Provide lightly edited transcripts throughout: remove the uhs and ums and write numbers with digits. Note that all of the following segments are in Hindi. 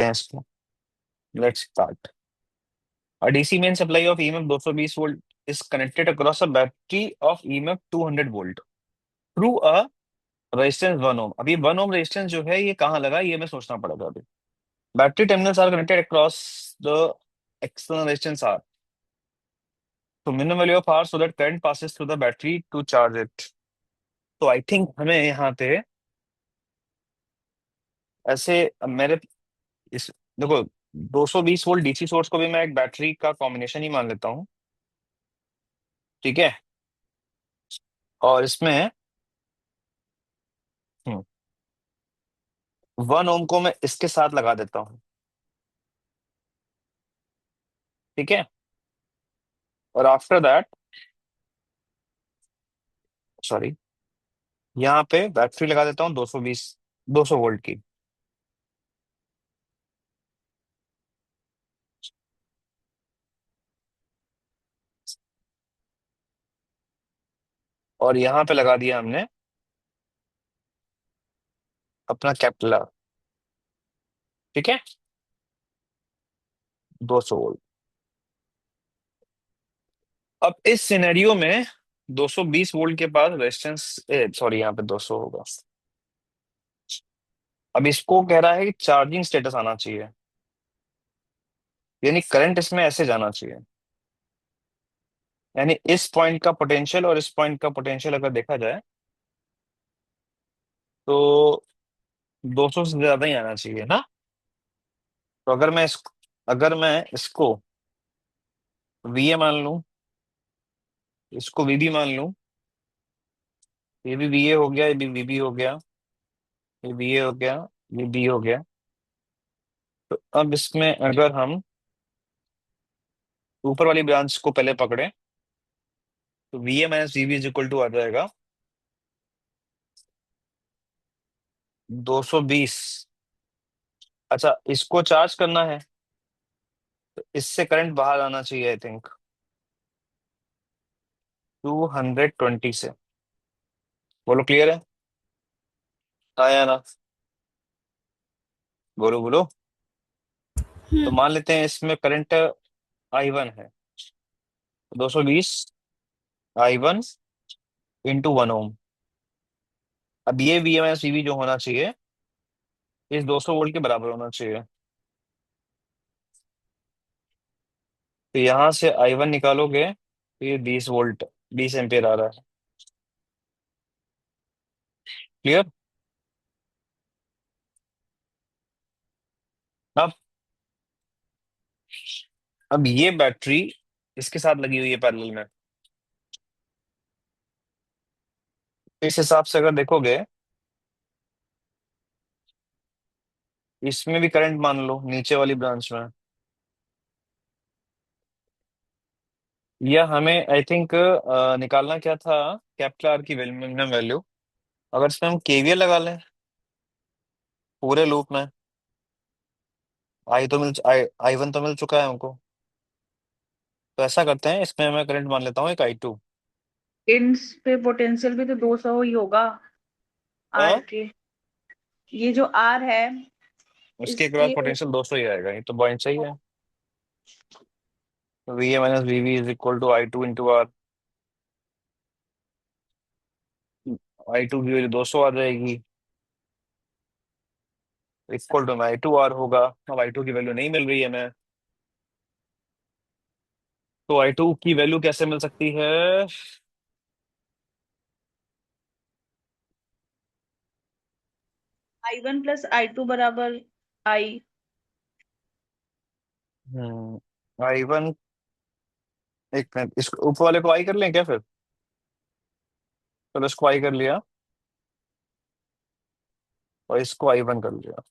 हैं इसको। Let's start. A DC main supply of EMF 220 volt is connected across a battery of EMF 200 volt through a resistance 1 ohm। अभी 1 ohm रेजिस्टेंस जो है ये कहाँ लगा, ये मैं सोचना पड़ेगा अभी। Battery terminals are connected across the external resistance R, तो minimum value of R so that current passes through the battery to charge it. तो आई थिंक हमें यहाँ पे ऐसे, अब मेरे इस देखो, 220 वोल्ट डीसी सोर्स को भी मैं एक बैटरी का कॉम्बिनेशन ही मान लेता हूँ, ठीक है। और इसमें 1 ओम को मैं इसके साथ लगा देता हूँ, ठीक है। और आफ्टर दैट, सॉरी, यहाँ पे बैटरी लगा देता हूँ 200 वोल्ट की। और यहाँ पे लगा दिया हमने अपना कैपिटल, ठीक है, 200 वोल्ट। अब इस सिनेरियो में 220 वोल्ट के पास रेजिस्टेंस, सॉरी यहाँ पे 200 होगा। अब इसको कह रहा है कि चार्जिंग स्टेटस आना चाहिए, यानी करंट इसमें ऐसे जाना चाहिए। यानी इस पॉइंट का पोटेंशियल और इस पॉइंट का पोटेंशियल अगर देखा जाए तो 200 से ज्यादा ही आना चाहिए ना। तो अगर मैं इसको वी ए मान लूं, इसको वी बी मान लूं, ये भी वी ए हो गया, ये भी वी बी हो गया, ये वी ए हो गया, ये बी हो गया। तो अब इसमें अगर हम ऊपर वाली ब्रांच को पहले पकड़े तो V A minus V B is equal to आ जाएगा 220। अच्छा, इसको चार्ज करना है तो इससे करंट बाहर आना चाहिए, आई थिंक 220 से। बोलो क्लियर है? आया ना? बोलो बोलो। तो हम्म। मान लेते हैं इसमें करंट I1 है, 220 I1 इंटू 1 ओम। अब ये वी एम एस वी जो होना चाहिए इस 200 वोल्ट के बराबर होना चाहिए। तो यहाँ से I1 निकालोगे तो ये 20 वोल्ट, 20 एम्पियर आ रहा है। क्लियर? अब अब ये बैटरी इसके साथ लगी हुई है पैरेलल में। इस हिसाब से अगर देखोगे इसमें भी करंट मान लो नीचे वाली ब्रांच में, या हमें आई थिंक निकालना क्या था, कैपिटल आर की मिनिमम वैल्यू। अगर इसमें हम केवीएल लगा लें पूरे लूप में, आई वन तो मिल चुका है हमको। तो ऐसा करते हैं, इसमें मैं करंट मान लेता हूँ एक I2। इस पे पोटेंशियल भी तो 200 ही होगा आर हाँ, के। ये जो आर है उसके एक बाद इसके। पोटेंशियल 200 ही आएगा, ये तो पॉइंट सही है। V A minus V B is equal to I2 into R. I2 की वैल्यू 200 आ जाएगी, इक्वल टू में I2 R होगा। अब I2 की वैल्यू नहीं मिल रही है हमें, तो I2 की वैल्यू कैसे मिल सकती है? I1 प्लस I2 बराबर I। I1, एक मिनट, इस ऊपर वाले को आई कर लें क्या फिर? चलो इसको आई कर लिया और इसको I1 कर लिया।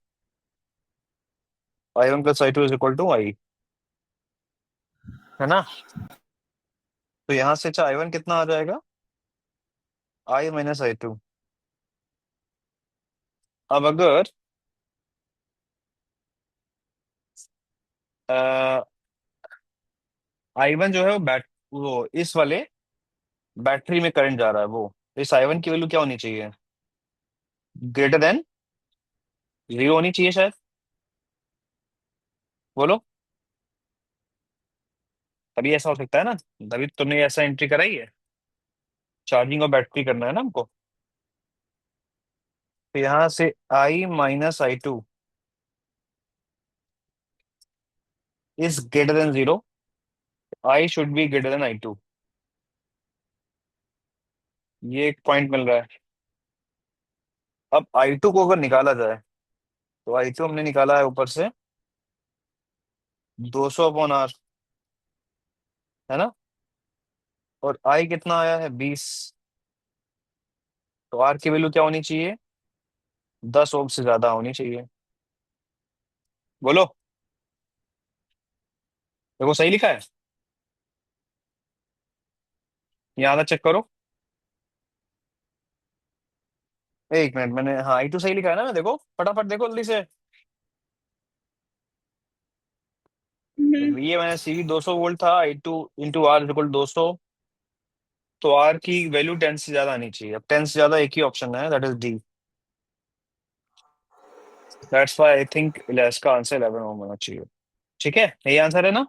I1 plus I2 is equal to I, है ना। तो यहाँ से अच्छा I1 कितना आ जाएगा, I माइनस I2। अब अगर I1 जो है वो इस वाले बैटरी में करंट जा रहा है, वो तो इस I1 की वैल्यू क्या होनी चाहिए, ग्रेटर देन 0 होनी चाहिए शायद। बोलो। तभी ऐसा हो सकता है ना, तभी तो तुमने ऐसा एंट्री कराई है। चार्जिंग और बैटरी करना है ना हमको। तो यहाँ से I - I2 is greater than 0। I should be greater than I2। ये एक पॉइंट मिल रहा है। अब I2 को अगर निकाला जाए, तो I2 हमने निकाला है ऊपर से 200/R, है ना। और I कितना आया है 20। तो R की वैल्यू क्या होनी चाहिए, 10 ओम से ज्यादा होनी चाहिए। बोलो। देखो सही लिखा है। यहाँ तक चेक करो। एक मिनट, मैंने हाँ I2 सही लिखा है ना, देखो फटाफट देखो जल्दी से। हम्म। ये मैंने CV 200 वोल्ट था, I2 × R = 200। तो R की वैल्यू 10 से ज्यादा आनी चाहिए। अब 10 से ज्यादा एक ही ऑप्शन है, that is D। That's why I think इसका आंसर 11 ओम होना चाहिए। ठीक है, यही आंसर है ना।